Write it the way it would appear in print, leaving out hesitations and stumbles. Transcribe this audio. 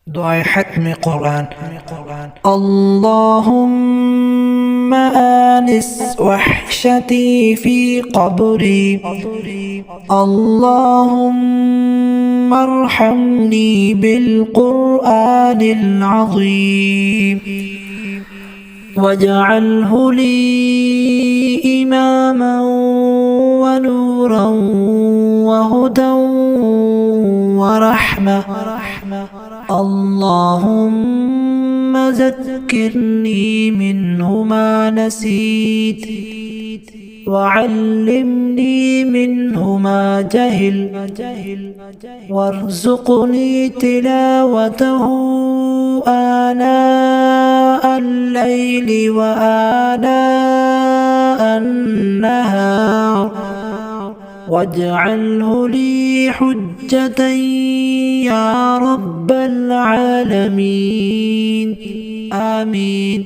دعاء ختم قرآن. اللهم آنس وحشتي في قبري، اللهم ارحمني بالقرآن العظيم، واجعله لي إماما ونورا وهدى ورحمة. اللهم ذكرني منه ما نسيت، وعلمني منه ما جهل، وارزقني تلاوته آناء الليل وآناء النهار، واجعله لي حجة يا رب العالمين. آمين.